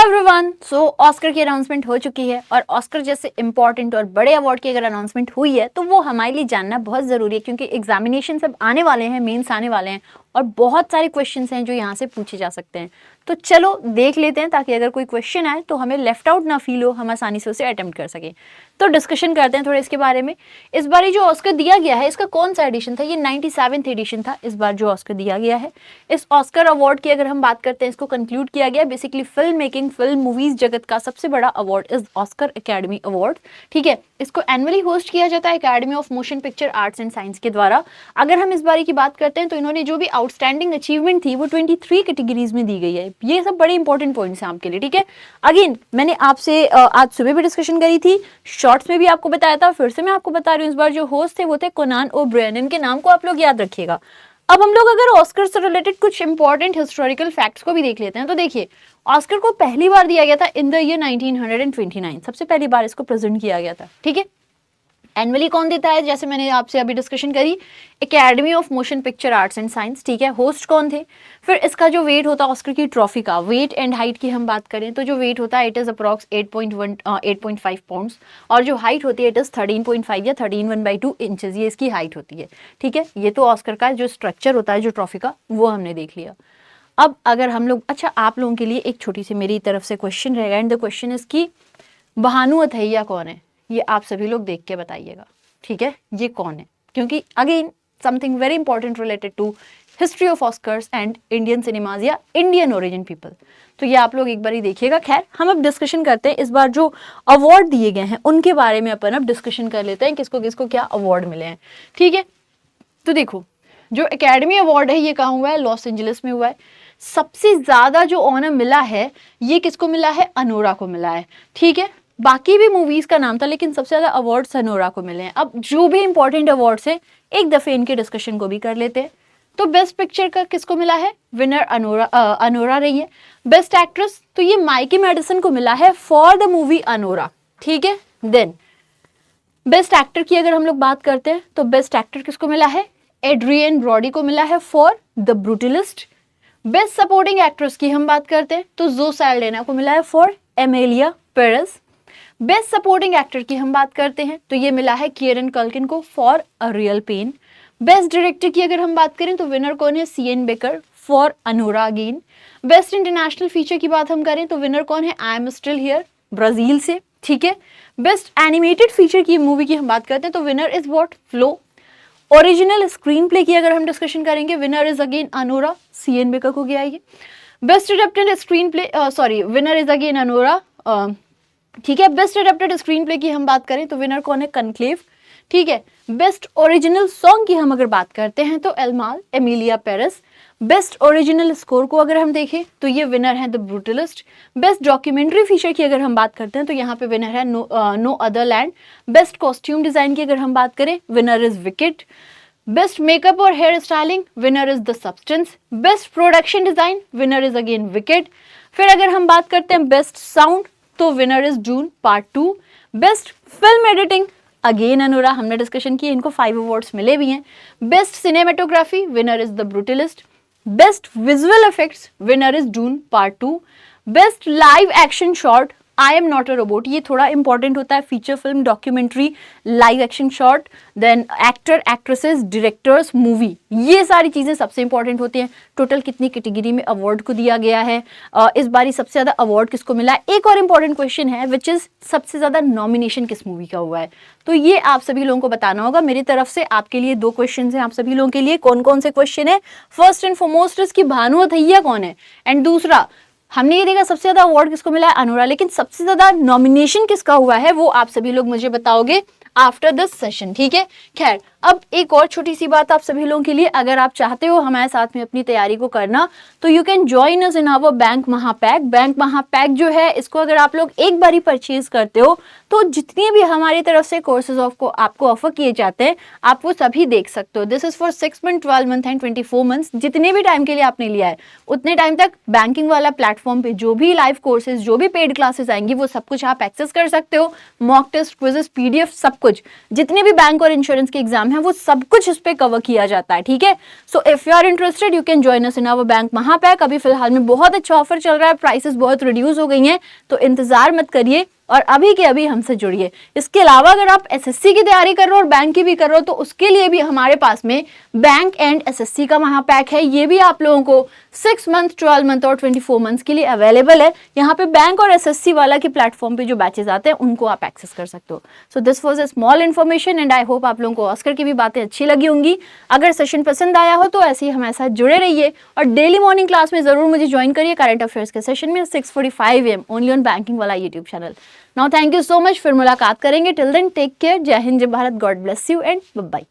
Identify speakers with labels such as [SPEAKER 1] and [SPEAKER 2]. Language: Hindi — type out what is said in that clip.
[SPEAKER 1] एवरीवन, सो ऑस्कर की अनाउंसमेंट हो चुकी है और ऑस्कर जैसे इंपॉर्टेंट और बड़े अवार्ड की अगर अनाउंसमेंट हुई है तो वो हमारे लिए जानना बहुत ज़रूरी है, क्योंकि एग्जामिनेशन सब आने वाले हैं, मेंस आने वाले हैं और बहुत सारे क्वेश्चंस हैं जो यहाँ से पूछे जा सकते हैं। तो चलो देख लेते हैं, ताकि अगर कोई क्वेश्चन आए तो हमें लेफ्ट आउट ना फील हो, हम आसानी से उसे अटेम्प्ट कर सकें। तो डिस्कशन करते हैं थोड़ा इसके बारे में। इस बार जो ऑस्कर दिया गया है, इसका कौन सा एडिशन था? ये 97th एडिशन था इस बार जो ऑस्कर दिया गया है। इस ऑस्कर अवार्ड की अगर हम बात करते हैं, इसको कंक्लूड किया गया basically film making, film movies जगत का सबसे बड़ा award is Oscar academy award. ठीक है, इसको एनुअली होस्ट किया जाता है academy of motion picture arts and science के द्वारा। अगर हम इस बारी की बात करते हैं तो इन्होंने जो भी आउटस्टैंडिंग अचीवमेंट थी वो 23 कैटेगरीज में दी गई है। ये सब बड़े इंपॉर्टेंट पॉइंट्स हैं आपके लिए। ठीक है, अगेन मैंने आपसे आज सुबह भी डिस्कशन करी थी, शॉर्ट्स में भी आपको बताया था, फिर से मैं आपको बता रही हूँ। इस बार जो होस्ट थे वो थे कोनान ओब्रायन, इनके नाम को आप लोग याद रखिएगा। अब हम लोग अगर ऑस्कर से रिलेटेड कुछ इंपॉर्टेंट हिस्टोरिकल फैक्ट्स को भी देख लेते हैं तो देखिए, ऑस्कर को पहली बार दिया गया था इन द ईयर 1929, सबसे पहली बार इसको प्रेजेंट किया गया था। ठीक है, एनुअली कौन देता है? जैसे मैंने आपसे अभी डिस्कशन करी, academy of motion picture arts and science. ठीक है, होस्ट कौन थे? फिर इसका जो वेट होता है ऑस्कर की ट्रॉफी का, वेट एंड हाइट की हम बात करें तो जो वेट होता है इट इज अप्रॉक्स 8.5 पाउंड्स और जो हाइट होती है इट इज 13.5 या 13.1/2 इंचेस, ये इसकी हाइट होती है। ठीक है, ये तो ऑस्कर का जो स्ट्रक्चर होता है जो ट्रॉफी का, वो हमने देख लिया। अब अगर हम लोग, अच्छा आप लोगों के लिए एक छोटी सी मेरी तरफ से क्वेश्चन रहेगा, एंड द क्वेश्चन इज की भानु अथैया कौन है? ये आप सभी लोग देख के बताइएगा। ठीक है, ये कौन है? क्योंकि again something very important related to history of Oscars and Indian cinemas या इंडियन ओरिजिन पीपल, तो ये आप लोग एक बार ही देखिएगा। खैर, हम अब डिस्कशन करते हैं इस बार जो अवार्ड दिए गए हैं उनके बारे में। अपन अब डिस्कशन कर लेते हैं किसको किसको क्या अवार्ड मिले हैं। ठीक है, तो देखो जो एकेडमी अवार्ड है ये कहाँ हुआ है? लॉस एंजलिस में हुआ है। सबसे ज्यादा जो ऑनर मिला है ये किसको मिला है? अनोरा को मिला है। ठीक है, बाकी भी मूवीज का नाम था लेकिन सबसे ज्यादा अवार्ड्स अनोरा को मिले हैं। अब जो भी इंपॉर्टेंट अवार्ड्स हैं एक दफे इनके डिस्कशन को भी कर लेते हैं। तो बेस्ट पिक्चर का किसको मिला है? विनर अनोरा रही है। बेस्ट एक्ट्रेस तो ये माइकी मेडिसन को मिला है फॉर द मूवी अनोरा। ठीक है, देन बेस्ट एक्टर की अगर हम लोग बात करते हैं तो बेस्ट एक्टर किसको मिला है? एड्रियन ब्रॉडी को मिला है for the Brutalist. Best supporting actress की हम बात करते हैं तो ज़ो सैल्डेना को मिला है for Emilia Perez. Best supporting actor की हम बात करते हैं तो ये मिला है कियरन कल्किन को for a real pain. Best director की अगर हम बात करें तो विनर कौन है? Sean Baker for Anora again. Best international feature की बात हम करें तो विनर कौन है? I am still here, Brazil से। ठीक है, बेस्ट एनिमेटेड फीचर की मूवी की हम बात करते हैं तो winner is what? Flow. Original screen play की अगर हम डिस्कशन करेंगे, winner is again Anora, CN baker को गया ये। Best adapted screen play, sorry, winner is again Anora. ठीक है, बेस्ट एडेप्टेड स्क्रीन प्ले की हम बात करें तो विनर कौन है? कनक्लेव। ठीक है, बेस्ट ओरिजिनल सॉन्ग की हम अगर बात करते हैं तो El Mal, Emilia Perez. Best original score को अगर हम देखें तो ये विनर है the Brutalist. Best documentary feature की अगर हम बात करते हैं तो यहाँ पे विनर है no other land. Best costume design की अगर हम बात करें, winner is Wicked. Best makeup और hair styling, winner is the Substance. Best production design, winner is again Wicked. फिर अगर हम बात करते हैं बेस्ट साउंड तो winner is Dune part 2। Best film editing again Anora, हमने डिस्कशन की, इनको 5 अवार्ड्स मिले भी हैं। Best cinematography, winner is the Brutalist. Best visual effects, winner is Dune part 2। Best live action short, I am not a robot, ये थोड़ा इंपॉर्टेंट होता है, feature film, documentary, live action short, then actor, actresses, directors, movie, ये सारी चीजें सबसे इंपॉर्टेंट होती हैं। टोटल कितनी कैटेगरी में अवार्ड को दिया गया है, इस बारी सबसे ज्यादा अवार्ड किसको मिला है। एक और इंपॉर्टेंट क्वेश्चन है विच इज सबसे ज्यादा नॉमिनेशन किस मूवी का हुआ है, तो ये आप सभी लोगों को बताना होगा। मेरी तरफ से आपके लिए 2 क्वेश्चन हैं आप सभी लोगों के लिए। कौन कौन से क्वेश्चन है? फर्स्ट एंड फॉरमोस्ट इसकी भानु अथैया कौन है, एंड दूसरा हमने ये देखा सबसे ज्यादा अवार्ड किसको मिला है? अनोरा, लेकिन सबसे ज्यादा नॉमिनेशन किसका हुआ है वो आप सभी लोग मुझे बताओगे आफ्टर दिस सेशन। ठीक है, खैर अब एक और छोटी सी बात आप सभी लोगों के लिए, अगर आप चाहते हो हमारे साथ में अपनी तैयारी को करना तो you can join us in our bank Mahapack. Bank Mahapack जो है इसको अगर आप लोग एक बारी परचेज करते हो तो जितनी भी हमारी तरफ से कोर्सेज आपको ऑफर किए जाते हैं आप वो सभी देख सकते हो। This is for 6 month, 12 month and 24 months, जितने भी टाइम के लिए आपने लिया है उतने टाइम तक बैंकिंग वाला प्लेटफॉर्म पे जो भी लाइव कोर्सेज, जो भी पेड क्लासेस आएंगी वो सब कुछ आप एक्सेस कर सकते हो। मॉक टेस्ट, क्विजेस, PDF, सब कुछ, जितने भी बैंक और इंश्योरेंस के एग्जाम एग्जाम है वो सब कुछ इस पे कवर किया जाता है, ठीक है। So if you are interested you can join us in our bank Mahapack. अभी फिलहाल में बहुत अच्छा ऑफर चल रहा है, प्राइसेस बहुत रिड्यूस हो गई हैं, तो इंतजार मत करिए और अभी के अभी हमसे जुड़िए। इसके अलावा अगर आप एसएससी की तैयारी कर रहे हो और बैंक की भी कर रहे हो तो उसके लिए भी हमारे पास में बैंक एंड एसएससी का महापैक है। ये भी आप लोगों को 6 मंथ, 12 मंथ और 24 मंथ्स के लिए अवेलेबल है। यहाँ पे बैंक और एसएससी वाला के प्लेटफॉर्म पे जो बैचेस आते हैं उनको आप एक्सेस कर सकते हो। So this was a small information and I hope आप लोगों को ऑस्कर की भी बातें अच्छी लगी होंगी। अगर सेशन पसंद आया हो तो ऐसे ही हमारे साथ जुड़े रहिए और डेली मॉर्निंग क्लास में जरूर मुझे ज्वाइन करिए करंट अफेयर्स के सेशन में 6:45 AM ओनली ऑन बैंकिंग वाला YouTube channel. Now thank you so much, फिर मुलाकात करेंगे। टिल देन टेक केयर, जय हिंद, जय Bharat, God bless you and bye bye.